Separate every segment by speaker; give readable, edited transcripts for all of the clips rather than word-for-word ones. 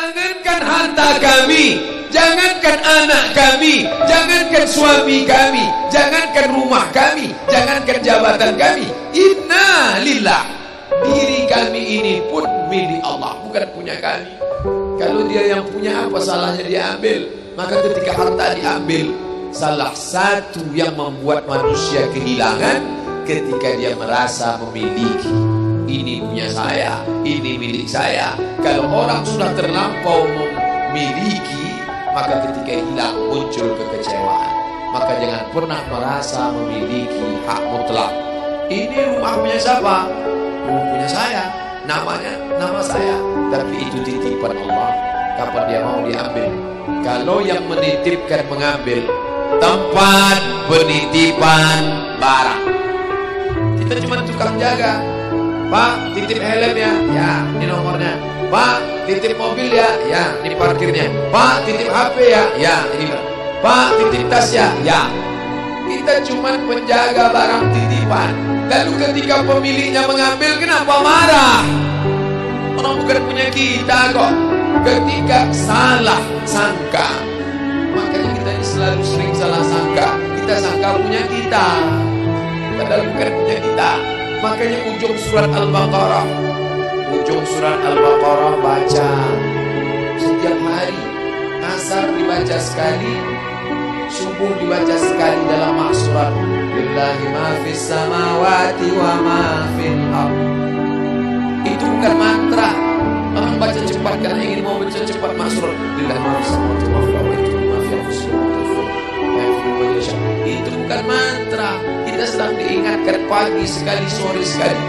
Speaker 1: Jangankan harta kami, jangankan anak kami, jangankan suami kami, jangankan rumah kami, jangankan jabatan kami. Inna lillah, diri kami ini pun milik Allah, bukan punya kami. Kalau dia yang punya, apa salahnya dia ambil? Maka ketika harta diambil, salah satu yang membuat manusia kehilangan ketika dia merasa memiliki. Ini punya saya, ini milik saya. Kalau orang sudah terlampau memiliki, maka ketika hilang muncul kekecewaan. Maka jangan pernah merasa memiliki hak mutlak. Ini rumah punya siapa? Rumah punya saya, namanya nama saya. Tapi itu titipan Allah, kapan dia mau diambil. Kalau yang menitipkan mengambil, tempat penitipan barang, kita cuma tukang jaga. Pak, titip helm ya, ya, ini nomornya. Pak, titip mobil ya, ya, ini parkirnya. Pak, titip HP ya, ya, ini. Pak, titip tas ya, ya. Kita cuma penjaga barang titipan. Lalu ketika pemiliknya mengambil, kenapa marah? Orang bukan punya kita kok. Ketika salah sangka, makanya kita selalu sering salah sangka. Kita sangka punya kita, padahal bukan punya kita. Makanya ujung surat Al-Baqarah, baca setiap hari. Asar dibaca sekali, subuh dibaca sekali dalam maksurat. Lillahi ma fis samawati wa ma fil ardh. Itu bukan mantra. Orang baca cepat karena ingin mau baca cepat maksurat. Lillahi ma fis samawati wa fil ardh. Itu bukan mantra. Kita sedang diingatkan pagi sekali, sore sekali.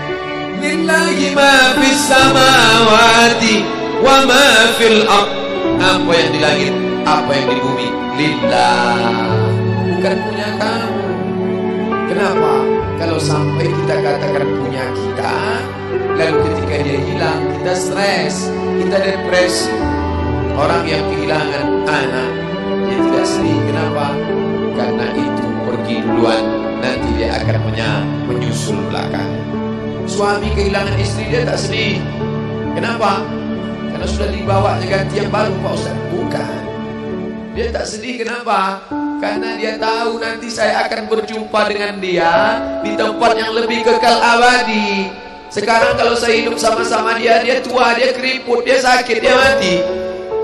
Speaker 1: Lillahi ma fis samawati wa ma fil ardh. Apa yang di langit, apa yang di bumi, lillah, bukan punya kamu. Kenapa? Kalau sampai kita katakan punya kita, lalu ketika dia hilang, kita stres, kita depresi. Orang yang kehilangan anak, dia tidak sedih. Kenapa? Karena itu pergi duluan, nanti dia akan menyusul belakang. Suami kehilangan istri, dia tak sedih. Kenapa? Karena sudah dibawanya ganti yang baru, Pak Ustaz. Bukan. Dia tak sedih, kenapa? Karena dia tahu nanti saya akan berjumpa dengan dia di tempat yang lebih kekal abadi. Sekarang kalau saya hidup sama-sama dia, dia tua, dia keriput, dia sakit, dia mati.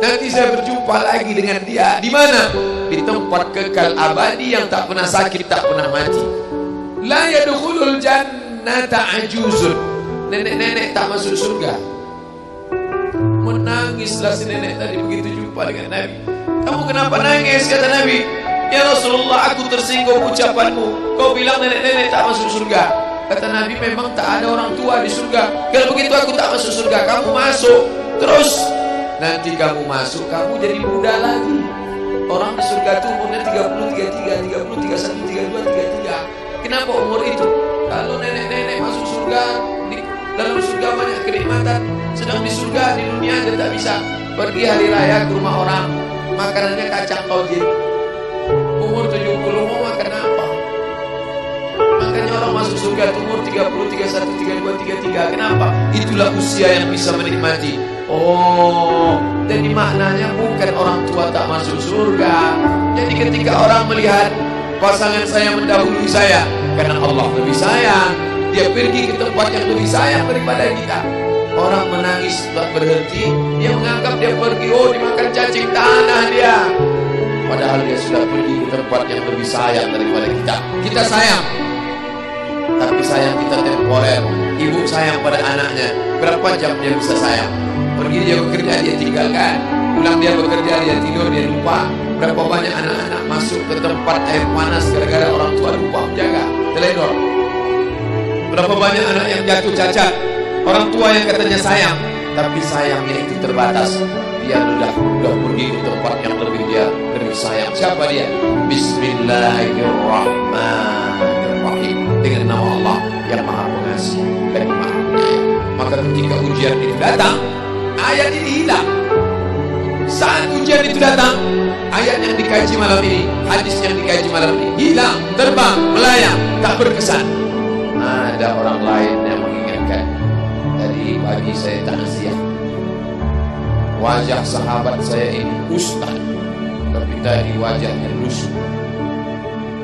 Speaker 1: Nanti saya berjumpa lagi dengan dia. Di mana? Di tempat kekal abadi yang tak pernah sakit, tak pernah mati. La yadkhulul jannata ajuzun. Nenek-nenek tak masuk surga. Menangislah si nenek tadi begitu jumpa dengan Nabi. Kamu kenapa nangis? Kata Nabi. Ya Rasulullah, aku tersinggung ucapanmu. Kau bilang nenek-nenek tak masuk surga. Kata Nabi, memang tak ada orang tua di surga. Kalau begitu aku tak masuk surga. Kamu masuk. Terus nanti kamu masuk, kamu jadi muda lagi. Orang di surga itu umurnya 30, 33, 30, 31, 32, 33. Kenapa umur itu? Kalau nenek-nenek masuk surga, di dalam surga banyak kenikmatan. Sedang di surga, di dunia dia tak bisa. Pergi hari raya ke rumah orang, makanannya kacang tojin. Umur 70 mau makan apa? Makanya orang masuk surga umur 30, 31, 32, 33. Kenapa? Itulah usia yang bisa menikmati. Oh, jadi maknanya bukan orang tua tak masuk surga. Jadi ketika orang melihat pasangan saya mendahului saya, karena Allah lebih sayang, dia pergi ke tempat yang lebih sayang daripada kita. Orang menangis tak berhenti, dia menganggap dia pergi, oh dimakan cacing tanah dia. Padahal dia sudah pergi ke tempat yang lebih sayang daripada kita. Kita sayang, tapi sayang kita temporer. Ibu sayang pada anaknya, berapa jam dia bisa sayang? Pergi dia bekerja, dia tinggalkan. Pulang dia bekerja, dia tidur, dia lupa. Berapa banyak anak-anak masuk ke tempat air panas gara-gara orang tua lupa menjaga, teledor. Berapa banyak anak yang jatuh cacat, orang tua yang katanya sayang, tapi sayangnya itu terbatas. Dia sudah pergi ke tempat yang lebih sayang. Siapa dia? Bismillahirrahmanirrahim. Dengan nama Allah yang Maha Pengasih dan Maha Penyayang. Maka ketika ujian itu datang, ayat ini hilang. Saat ujian itu datang, ayat yang dikaji malam ini, hadis yang dikaji malam ini hilang, terbang, melayang, tak berkesan. Ada orang lain yang mengingatkan. Tadi pagi saya tak nasihat. wajah sahabat saya ini ustaz, tapi tadi wajahnya lusuh.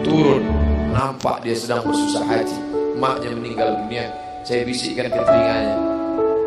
Speaker 1: Turun, nampak dia sedang bersusah hati. Maknya meninggal dunia. Saya bisikkan ke telinganya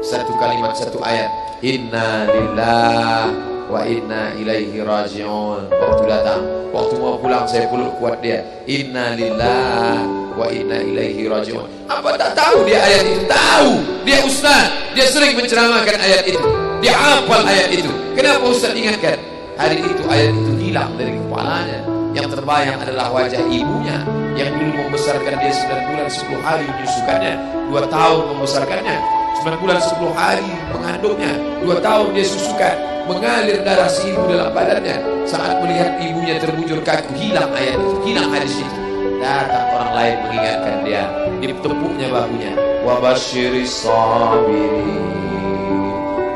Speaker 1: satu kalimat, satu ayat, inna lillahi wa inna ilaihi raji'un. Waktu datang, waktu mau pulang saya peluk kuat dia, inna lillahi wa inna ilaihi raji'un. Apa tak tahu dia ayat itu? Tahu. Dia ustaz, dia sering menceramahkan ayat itu, dia hafal ayat itu. Kenapa ustaz ingatkan? Hari itu ayat itu hilang dari kepalanya. Yang terbayang adalah wajah ibunya yang dulu membesarkan dia 9 bulan 10 hari, menyusukannya 2 tahun membesarkannya, 9 bulan 10 hari mengandungnya, 2 tahun dia susukan, mengalir darah si ibu dalam badannya. Saat melihat ibunya terbujur kaku, hilang ayat itu, hilang hadis itu. Datang orang lain mengingatkan dia, ditepuknya bahunya, wabasyiris sabirin,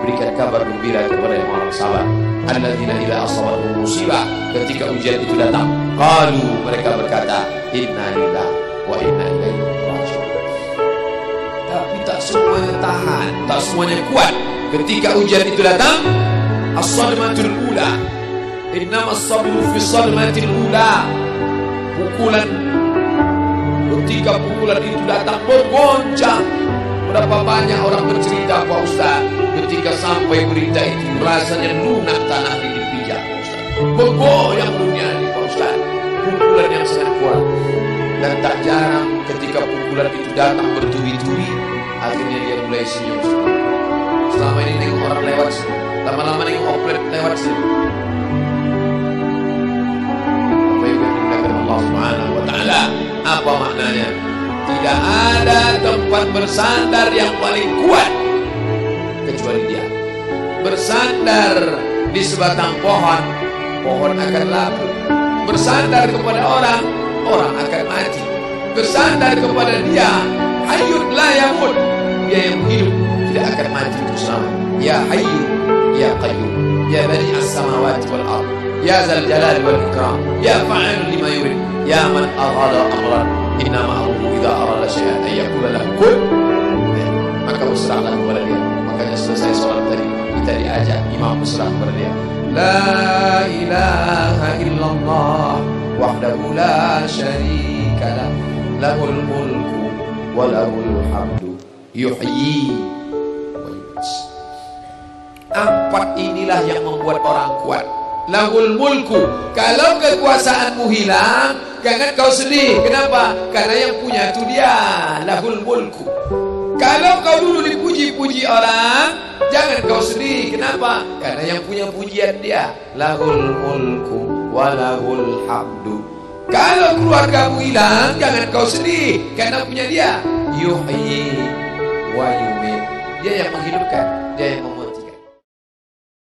Speaker 1: berikan kabar gembira kepada yang orang sabar, alladzina idza asabatuhum musibah, ketika ujian itu datang, qalu, mereka berkata, inna lillahi wa inna ilaihi raji'un. Tapi tak semuanya tahan, tak semuanya kuat. Ketika ujian itu datang, as-sadmatul ula, innamas sabru fi sadmatil ula, pukulan. Ketika pukulan itu datang bergoncang. Berapa banyak orang bercerita, Pak Ustaz, ketika sampai berita itu rasanya lunak tanah di dipijak, Pak Ustaz. Bergoyang dunia ini, Pak Ustaz. Pukulan yang sangat kuat. Dan tak jarang ketika pukulan itu datang bertubi-tubi, akhirnya dia mulai senyum. Selama ini nengok orang lewat sini, lama-lama nengok oplet lewat sini. Apa yang dimuliakan Allah Subhanahu wa Ta'ala? Apa maknanya? Tidak ada tempat bersandar yang paling kuat kecuali dia. Bersandar di sebatang pohon, pohon akan labu. Bersandar kepada orang, orang akan mati. Bersandar kepada dia, hayyun la yamut, dia yang hidup tidak akan mati terus selama. Ya hayyu ya qayyum, ya bani as-samawati wal ard, ya zal jalal wal ikram, ya fa'il lima yurid, ya man aghada amran, innama amruhu idza arada syai'an ay yaqula lahu kun. Maka berserahlah kepada dia. Makanya selesai sholat tadi kita diajak imam berserah kepada dia. La ilaha illallah wahdahu la syarika lah, lahul mulku wa lahul hamdu yuhyi wa yumiit. 4 inilah yang membuat orang kuat. Lahul mulku, kalau kekuasaanmu hilang, jangan kau sedih. Kenapa? Karena yang punya itu dia. Lahul mulku. Kalau kau dulu dipuji-puji orang, jangan kau sedih. Kenapa? Karena yang punya pujian dia. Lahul mulku wa lahul hamdu. Kalau keluargamu hilang, jangan kau sedih, karena punya dia. Yuhyi wa yumiit. Dia yang menghidupkan, dia yang mematikan.